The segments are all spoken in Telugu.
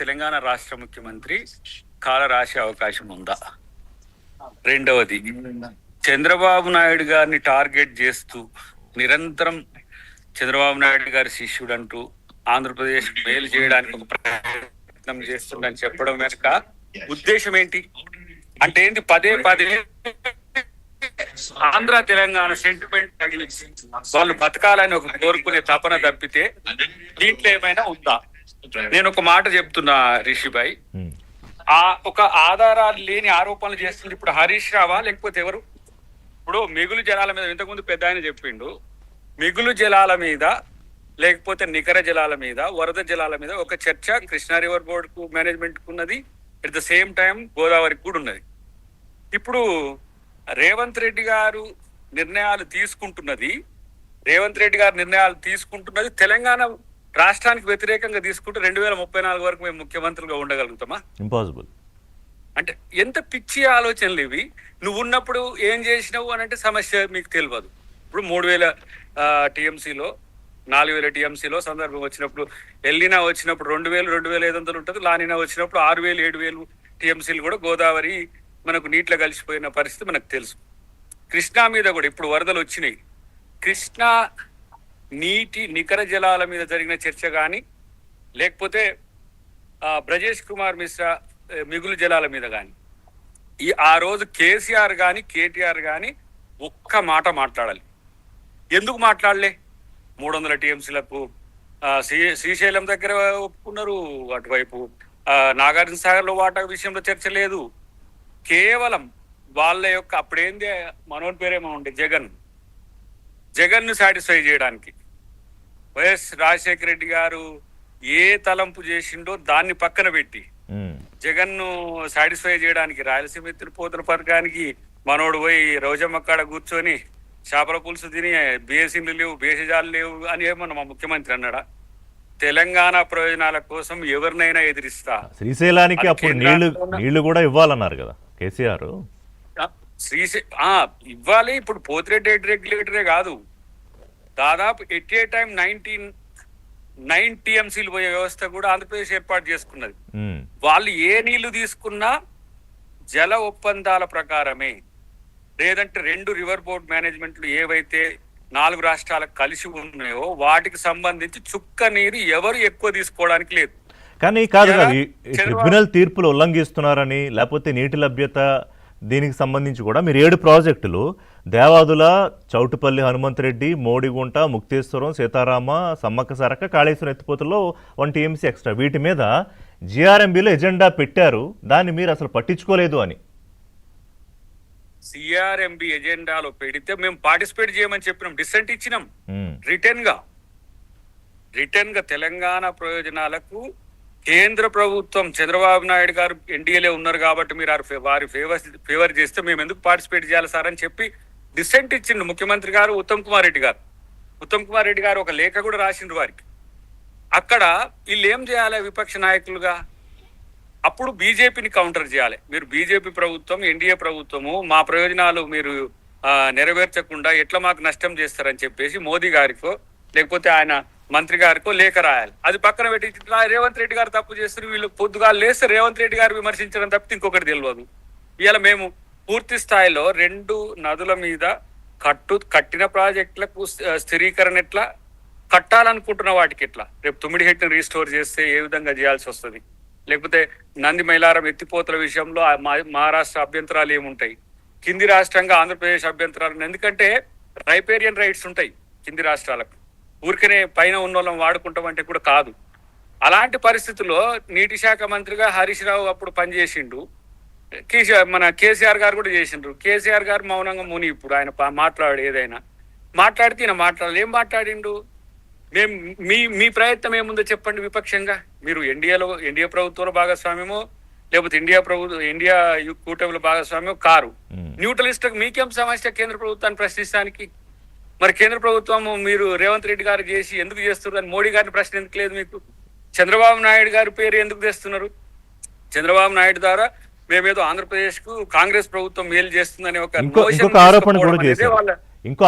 తెలంగాణ రాష్ట్ర ముఖ్యమంత్రి కాల రాసే అవకాశం ఉందా? రెండవది, చంద్రబాబు నాయుడు గారిని టార్గెట్ చేస్తూ నిరంతరం చంద్రబాబు నాయుడు గారి శిష్యుడు అంటూ ఆంధ్రప్రదేశ్ మేలు చేయడానికి ఒక ప్రయత్నం చేస్తుందని చెప్పడం వెనుక ఉద్దేశం ఏంటి? అంటే ఏంటి? పదే పదే ఆంధ్ర తెలంగాణ సెంటిమెంట్ వాళ్ళు బతకాలని ఒక కోరుకునే తపన తప్పితే దీంట్లో ఏమైనా ఉందా? నేను ఒక మాట చెప్తున్నా రిషిభాయ్, ఒక ఆధారాలు లేని ఆరోపణలు చేస్తుంది ఇప్పుడు హరీష్ రావా లేకపోతే ఎవరు? ఇప్పుడు మిగులు జలాల మీద ఇంతకుముందు పెద్ద ఆయన చెప్పిండు, మిగులు జలాల మీద లేకపోతే నికర జలాల మీద, వరద జలాల మీద ఒక చర్చ కృష్ణా రివర్ బోర్డు కు మేనేజ్మెంట్ కు ఉన్నది, అట్ ద సేమ్ టైం గోదావరికి కూడా ఉన్నది. ఇప్పుడు రేవంత్ రెడ్డి గారు నిర్ణయాలు తీసుకుంటున్నది తెలంగాణ రాష్ట్రానికి వ్యతిరేకంగా తీసుకుంటూ 2034 వరకు మేము ముఖ్యమంత్రులుగా ఉండగలుగుతామా? ఇంపాసిబుల్. అంటే ఎంత పిచ్చి ఆలోచనలు ఇవి. నువ్వు ఉన్నప్పుడు ఏం చేసినావు అని అంటే సమస్య మీకు తెలియదు. ఇప్పుడు 3000 టీఎంసీలో 4000 టీఎంసీలో సందర్భం వచ్చినప్పుడు, ఎల్లినా వచ్చినప్పుడు 2000 2500 ఉంటుంది, లానినా వచ్చినప్పుడు 6000 7000 టీఎంసీలు కూడా గోదావరి మనకు నీటిలో కలిసిపోయిన పరిస్థితి మనకు తెలుసు. కృష్ణా మీద కూడా ఇప్పుడు వరదలు వచ్చినాయి. కృష్ణా నీటి నికర జలాల మీద జరిగిన చర్చ కానీ లేకపోతే బ్రజేష్ కుమార్ మిశ్రా మిగులు జలాల మీద కానీ ఆ రోజు కేసీఆర్ కానీ కేటీఆర్ కానీ ఒక్క మాట మాట్లాడాలి. ఎందుకు మాట్లాడలే? 300 టీఎంసీలకు శ్రీశైలం దగ్గర ఒప్పుకున్నారు, అటువైపు నాగార్జున సాగర్ లో వాటా విషయంలో చర్చ లేదు. కేవలం వాళ్ళ యొక్క అప్పుడేంది మనోని పేరేమో ఉండే జగన్ ను సాటిస్ఫై చేయడానికి వైఎస్ రాజశేఖర రెడ్డి గారు ఏ తలంపు చేసిండో దాన్ని పక్కన పెట్టి జగన్ ను సాటిస్ఫై చేయడానికి రాయలసీమ ఎత్తిపోతల పథకానికి మనోడు పోయి రోజమ్మ కాడ కూర్చొని చేపల పులుసు తిని బేసిన్లు లేవు, బేసిజాలు లేవు అని ఏమన్నా మా ముఖ్యమంత్రి అన్నాడా? తెలంగాణ ప్రయోజనాల కోసం ఎవరినైనా ఎదిరిస్తా. శ్రీశైలానికి అప్పుడు నీళ్లు కూడా ఇవ్వాలన్నారు కదా కేసీఆర్. ఇవ్వాలి. ఇప్పుడు పోతిరెడ్డి రెగ్యులేటరే కాదు, దాదాపు ఎట్ ఏ టైం 9 టీఎంసీలు పోయే వ్యవస్థ కూడా ఆంధ్రప్రదేశ్ ఏర్పాటు చేసుకున్నది. వాళ్ళు ఏ నీళ్లు తీసుకున్నా జల ఒప్పందాల ప్రకారమే, లేదంటే 2 రివర్ బోర్డ్ మేనేజ్మెంట్లు ఏవైతే 4 రాష్ట్రాలకు కలిసి ఉన్నాయో వాటికి సంబంధించి చుక్క నీరు ఎవరు ఎక్కువ తీసుకోవడానికి లేదు. కానీ కాదు కాదు ట్రిబ్యునల్ తీర్పులు ఉల్లంఘిస్తున్నారని, లేకపోతే నీటి లభ్యత దీనికి సంబంధించి కూడా మీరు 7 ప్రాజెక్టులు దేవాదుల, చౌటుపల్లి హనుమంతరెడ్డి, మోడిగుంట, ముక్తేశ్వరం, సీతారామ, సమ్మక్క సారక్క, కాళేశ్వరం ఎత్తిపోతల్లో 1 టీఎంసీ ఎక్స్ట్రా వీటి మీద జిఆర్ఎంబీలో ఎజెండా పెట్టారు, దాన్ని మీరు అసలు పట్టించుకోలేదు అని. సిఆర్ఎంబి ఎజెండాలో పెడితే మేము పార్టిసిపేట్ చేయమని చెప్పినాం, డిసెంట్ ఇచ్చినాం రిటర్న్ గా తెలంగాణ ప్రయోజనాలకు కేంద్ర ప్రభుత్వం చంద్రబాబు నాయుడు గారు ఎన్డీఏలో ఉన్నారు కాబట్టి మీరు వారి ఫేవర్ చేస్తే మేము ఎందుకు పార్టిసిపేట్ చేయాలి సార్ అని చెప్పి డిసెంట్ ఇచ్చిండు ముఖ్యమంత్రి గారు. ఉత్తమ్ కుమార్ రెడ్డి గారు ఒక లేఖ కూడా రాసిండ్రు వారికి. అక్కడ వీళ్ళు ఏం చేయాలి విపక్ష నాయకులుగా? అప్పుడు బీజేపీని కౌంటర్ చేయాలి. మీరు బీజేపీ ప్రభుత్వం, ఎన్డీఏ ప్రభుత్వము మా ప్రయోజనాలు మీరు నెరవేర్చకుండా ఎట్లా మాకు నష్టం చేస్తారని చెప్పేసి మోదీ గారికో లేకపోతే ఆయన మంత్రి గారికో లేఖ రాయాలి. అది పక్కన పెట్టి రేవంత్ రెడ్డి గారు తప్పు చేస్తారు, వీళ్ళు పొద్దుగా లేస్తే రేవంత్ రెడ్డి గారు విమర్శించడం తప్పితే ఇంకొకటి తెలియదు. ఇవాళ మేము పూర్తి స్థాయిలో 2 నదుల మీద కట్టిన ప్రాజెక్టులకు స్థిరీకరణ ఎట్లా, కట్టాలనుకుంటున్న వాటికి ఎట్లా, రేపు 9 హెక్టర్లు రీస్టోర్ చేస్తే ఏ విధంగా చేయాల్సి వస్తుంది, లేకపోతే నంది మైలారం ఎత్తిపోతల విషయంలో మహారాష్ట్ర అభ్యంతరాలు ఏముంటాయి, కింది రాష్ట్రంగా ఆంధ్రప్రదేశ్ అభ్యంతరాలు, ఎందుకంటే రైపేరియన్ రైట్స్ ఉంటాయి కింది రాష్ట్రాలకు, ఊరికనే పైన ఉన్న వాళ్ళని వాడుకుంటాం అంటే కూడా కాదు. అలాంటి పరిస్థితుల్లో నీటి శాఖ మంత్రిగా హరీష్ రావు అప్పుడు పనిచేసిండు, మన కేసీఆర్ గారు కూడా చేసిండ్రు. కేసీఆర్ గారు మౌనంగా ముని ఇప్పుడు ఆయన ఏదైనా మాట్లాడితే ఈయన మాట్లాడాలి. ఏం మాట్లాడిండు? మేము మీ ప్రయత్నం ఏముందో చెప్పండి విపక్షంగా. మీరు ఎన్డీఏ ప్రభుత్వంలో భాగస్వామ్యమో లేకపోతే ఇండియా కూటమిలో భాగస్వామ్యం కారు. న్యూట్రలిస్ట్ మీకేం సమస్య కేంద్ర ప్రభుత్వాన్ని ప్రశ్నించడానికి? మరి కేంద్ర ప్రభుత్వం మీరు రేవంత్ రెడ్డి గారు చేసి ఎందుకు చేస్తున్నారు అని మోడీ గారిని ప్రశ్న ఎందుకు లేదు మీకు? చంద్రబాబు నాయుడు గారి పేరు ఎందుకు తెస్తున్నారు? చంద్రబాబు నాయుడు ద్వారా మేమేదో ఆంధ్రప్రదేశ్ కు కాంగ్రెస్ ప్రభుత్వం మేలు చేస్తుందని ఇంకొక ఆరోపణ కూడా చేశారు. ఇంకో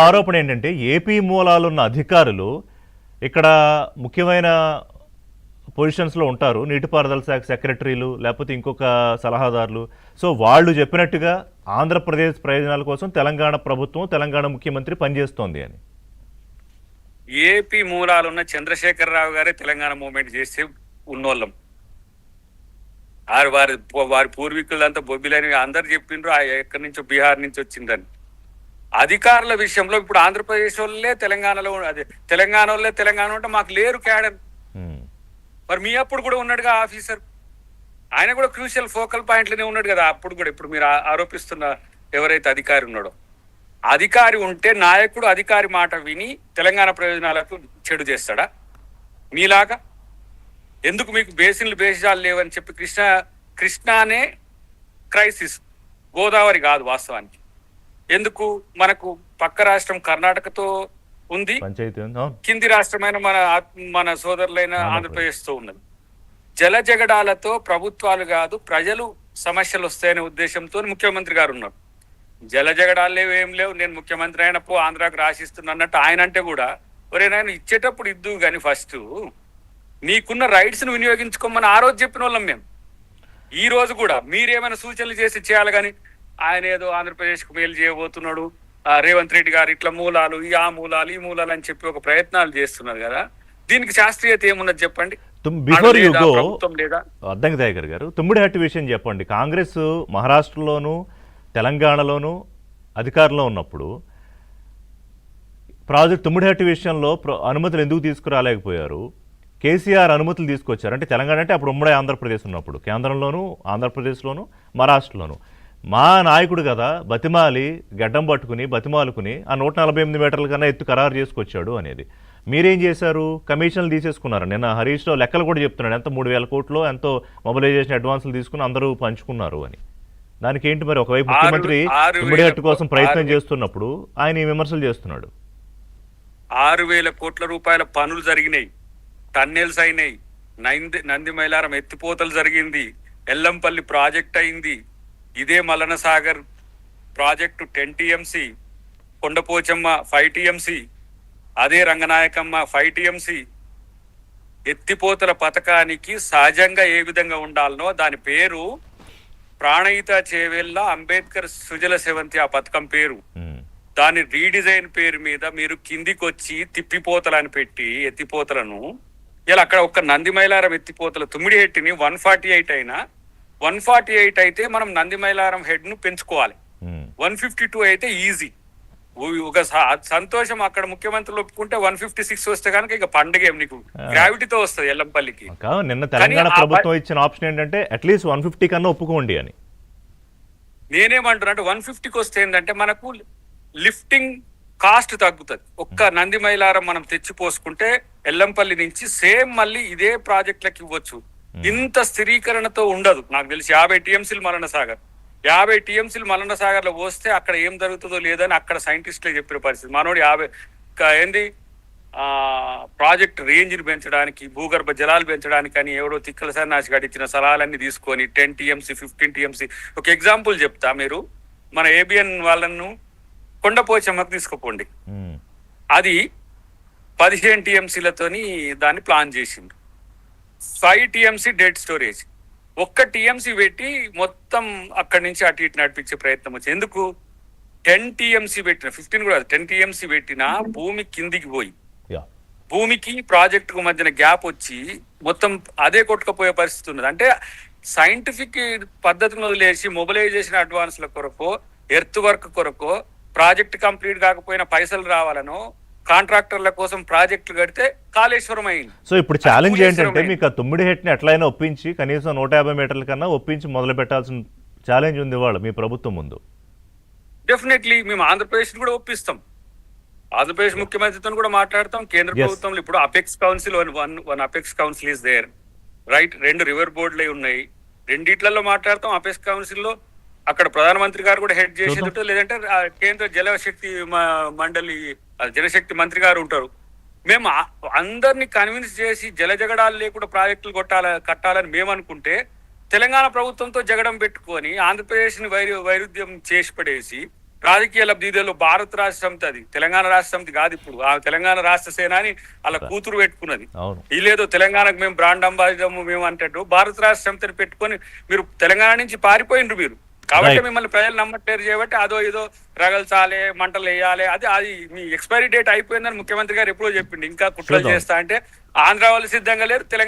ఆరోపణ ఏంటంటే ఏపీ మూలాలున్న అధికారులు ఇక్కడ ముఖ్యమైన పొజిషన్స్లో ఉంటారు, నీటిపారుదల శాఖ సెక్రటరీలు లేకపోతే ఇంకొక సలహాదారులు. సో వాళ్ళు చెప్పినట్టుగా ఆంధ్రప్రదేశ్ ప్రయోజనాల కోసం తెలంగాణ ప్రభుత్వం, తెలంగాణ ముఖ్యమంత్రి పనిచేస్తోంది అని. ఏపీ మూలాలున్న చంద్రశేఖరరావు గారే తెలంగాణ మూవ్మెంట్ చేస్తే ఉన్నోళ్ళం. వారి పూర్వీకులంతా బొబ్బిలని అందరు చెప్పిండ్రు, ఎక్కడి నుంచో బీహార్ నుంచి వచ్చిందని. అధికారుల విషయంలో ఇప్పుడు ఆంధ్రప్రదేశ్ వాళ్ళే తెలంగాణలో, అదే తెలంగాణ వాళ్ళే తెలంగాణ ఉంటే మాకు లేరు క్యాడర్. మరి మీ అప్పుడు కూడా ఉన్నాడుగా ఆఫీసర్, ఆయన కూడా క్రూషియల్ ఫోకల్ పాయింట్లోనే ఉన్నాడు కదా అప్పుడు కూడా. ఇప్పుడు మీరు ఆరోపిస్తున్న ఎవరైతే అధికారి ఉన్నాడో, అధికారి ఉంటే నాయకుడు అధికారి మాట విని తెలంగాణ ప్రయోజనాలకు చెడు చేస్తాడా? మీలాగా ఎందుకు మీకు బేసిజాలు లేవని చెప్పి కృష్ణానే క్రైసిస్, గోదావరి కాదు వాస్తవానికి. ఎందుకు? మనకు పక్క రాష్ట్రం కర్ణాటకతో ఉంది, కింది రాష్ట్రమైన మన సోదరులైన ఆంధ్రప్రదేశ్తో ఉన్నది. జలజగడాలతో ప్రభుత్వాలు కాదు ప్రజలు సమస్యలు వస్తాయనే ఉద్దేశంతో ముఖ్యమంత్రి గారు ఉన్నారు. జలజగడాలు లేవు, ఏం లేవు, నేను ముఖ్యమంత్రి అయినప్పుడు ఆంధ్రాకు రాసిస్తున్నా అన్నట్టు ఆయన అంటే కూడా, ఒరే నాయన ఇచ్చేటప్పుడు ఇద్దు కానీ ఫస్ట్ నీకున్న రైట్స్ ను వినియోగించుకోమని ఆ రోజు చెప్పిన వాళ్ళం మేము. ఈ రోజు కూడా మీరేమైనా సూచనలు చేసి చేయాలి కానీ ఆయన ఏదో ఆంధ్రప్రదేశ్కు మేలు చేయబోతున్నాడు, రేవంత్ రెడ్డి గారు ఇట్లా మూలాలు, ఆ మూలాలు, ఈ మూలాలు అని చెప్పి ఒక ప్రయత్నాలు చేస్తున్నారు కదా. దీనికి శాస్త్రీయత ఏమున్నది చెప్పండి? Before you go, Addanki Dayakar గారు, తుమ్మిడిహట్టి విషయం చెప్పండి. కాంగ్రెస్ మహారాష్ట్రలోను తెలంగాణలోను అధికారంలో ఉన్నప్పుడు ప్రాజెక్ట్ తుమ్మిడిహట్టి విషయంలో అనుమతులు ఎందుకు తీసుకురాలేకపోయారు? కేసీఆర్ అనుమతులు తీసుకొచ్చారు. అంటే తెలంగాణ అంటే అప్పుడు ఉమ్మడి ఆంధ్రప్రదేశ్ ఉన్నప్పుడు, కేంద్రంలోను ఆంధ్రప్రదేశ్లోను మహారాష్ట్రలోను. మా నాయకుడు కదా బతిమాలి, గడ్డం పట్టుకుని బతిమాలుకుని ఆ 148 మీటర్ల కన్నా ఎత్తు ఖరారు చేసుకొచ్చాడు అనేది. మీరేం చేశారు? కమిషన్లు తీసేసుకున్నారు. నిన్న హరీష్ రావు లెక్కలు కూడా చెప్తున్నాడు, ఎంత 3,000 కోట్లు ఎంతో మొబిలైజేషన్ అడ్వాన్సులు తీసుకుని అందరూ పంచుకున్నారు అని. దానికి ఏంటి మరి? ఒకవైపు ముఖ్యమంత్రి తుమ్మిడిహట్టు కోసం ప్రయత్నం చేస్తున్నప్పుడు ఆయన ఈ విమర్శలు చేస్తున్నాడు. 6,000 కోట్ల రూపాయల పనులు జరిగినాయి, టన్నెల్స్ అయినాయి, నంది మైలారం ఎత్తిపోతలు జరిగింది, ఎల్లంపల్లి ప్రాజెక్ట్ అయింది, ఇదే Mallanna Sagar project 10 TMC, Kondapochamma 5 TMC, అదే రంగనాయకమ్మ 5 TMC. ఎత్తిపోతల పథకానికి సహజంగా ఏ విధంగా ఉండాలనో దాని పేరు ప్రాణహిత చేవెళ్ళ అంబేద్కర్ సుజల సెవంతి ఆ పథకం పేరు. దాని రీడిజైన్ పేరు మీద మీరు కిందికి వచ్చి తిప్పిపోతలని పెట్టి ఎత్తిపోతలను ఇలా అక్కడ ఒక్క నందిమైలారం ఎత్తిపోతల తుమ్మిడిహెట్టిని 148 అయినా 148 అయితే మనం నందిమైలారం హెడ్ ను పెంచుకోవాలి. 152 అయితే ఈజీ. ఒక సంతోషం అక్కడ ముఖ్యమంత్రులు ఒప్పుకుంటే 156 వస్తే కనుక ఇక పండుగ నీకు గ్రావిటీతో వస్తుంది ఎల్లంపల్లికి. నిన్న తెలంగాణ ప్రభుత్వం ఇచ్చిన ఆప్షన్ ఏంటంటే అట్లీస్ట్ 150 కన్నా ఒప్పుకోండి అని. నేనేమంటున్నా అంటే 150కి వస్తే ఏంటంటే మనకు లిఫ్టింగ్ కాస్ట్ తగ్గుతుంది. ఒక్క నందిమైలారం మనం తెచ్చిపోసుకుంటే ఎల్లంపల్లి నుంచి సేమ్ మళ్ళీ ఇదే ప్రాజెక్టులకు ఇవ్వచ్చు. ఇంత స్థిరీకరణతో ఉండదు. నాకు తెలిసి 50 TMCలు మల్లన సాగర్, 50 TMCలు మల్లన సాగర్ లో పోస్తే అక్కడ ఏం జరుగుతుందో లేదని అక్కడ సైంటిస్టులే చెప్పిన పరిస్థితి. మనోడు 50 ప్రాజెక్ట్ రేంజ్ ని పెంచడానికి, భూగర్భ జలాలు పెంచడానికి అని ఎవరో తిక్కల సన్నాసి గడిచిన సలహాలన్నీ తీసుకొని 10 TMC 15 TMC. ఒక ఎగ్జాంపుల్ చెప్తా. మీరు మన ఏబిఎన్ వాళ్ళను కొండపోచమ్మకు తీసుకుపోండి. అది 15 TMCలతోని దాన్ని ప్లాన్ చేసిండు. 5 TMC డెడ్ స్టోరేజ్, ఒక్క TMC పెట్టి మొత్తం అక్కడి నుంచి అటు ఇటు నడిపించే ప్రయత్నం వచ్చింది. ఎందుకు? 10 TMC పెట్టిన, 15 కూడా 10 TMC పెట్టినా భూమి కిందికి పోయి భూమికి ప్రాజెక్టుకు మధ్యన గ్యాప్ వచ్చి మొత్తం అదే కొట్టుకుపోయే పరిస్థితి ఉన్నది. అంటే సైంటిఫిక్ పద్ధతిని వదిలేసి మొబిలైజేషన్ అడ్వాన్స్ల కొరకు, ఎర్త్ వర్క్ కొరకు, ప్రాజెక్ట్ కంప్లీట్ కాకపోయినా పైసలు రావాలనో కాంట్రాక్టర్ల కోసం ప్రాజెక్టులు కడితే కాళేశ్వరం అయింది. సో ఇప్పుడు ఛాలెంజ్ ఏంటంటే మీకు ఆ తుమ్మిడిహెట్ని ఎట్లయినా ఒప్పించి కనీసం 150 మీటర్ల కన్నా ఒప్పించి మొదలు పెట్టాల్సిన ఛాలెంజ్ ఉంది వాళ్ళు మీ ప్రభుత్వం ముందు. డెఫినెట్లీ మేము ఆంధ్రప్రదేశ్ కూడా ఒప్పిస్తాం. ఆంధ్రప్రదేశ్ ముఖ్యమంత్రితో కూడా మాట్లాడతాం. కేంద్ర ప్రభుత్వంలో ఇప్పుడు apex council one apex council is there, right? 2 river బోర్డులే ఉన్నాయి, రెండిట్లలో మాట్లాడతాం. అపెక్స్ కౌన్సిల్ లో అక్కడ ప్రధానమంత్రి గారు కూడా హెడ్ చేసేది, లేదంటే కేంద్ర జలశక్తి మండలి జలశక్తి మంత్రి గారు ఉంటారు. మేము అందరినీ కన్విన్స్ చేసి జలజగడాలు లేకుండా ప్రాజెక్టులు కట్టాలని మేము అనుకుంటే తెలంగాణ ప్రభుత్వంతో జగడం పెట్టుకొని ఆంధ్రప్రదేశ్ ని వైరుధ్యం చేసి పడేసి రాజకీయ లబ్ధిలో భారత రాష్ట్ర సమితి, అది తెలంగాణ రాష్ట్ర సమితి కాదు. ఇప్పుడు ఆ తెలంగాణ రాష్ట్ర సేన అని అలా కూతురు పెట్టుకున్నది. అవును. వీళ్ళేదో తెలంగాణకు మేము బ్రాండ్ అంబాసిడర్ మేము అంటట్టు భారత రాష్ట్ర సమితిని పెట్టుకొని మీరు తెలంగాణ నుంచి పారిపోయిండ్రు మీరు. కాబట్టి మిమ్మల్ని ప్రజలు నమ్మట్లేరు చేయబట్టి అదో ఏదో రగల్చాలే, మంటలు వేయాలి, అది మీ ఎక్స్పైరీ డేట్ అయిపోయిందని ముఖ్యమంత్రి గారు ఎప్పుడో చెప్పిండు. ఇంకా కుట్రలు చేస్తా అంటే ఆంధ్ర వాళ్ళు సిద్ధంగా లేరు, తెలంగాణ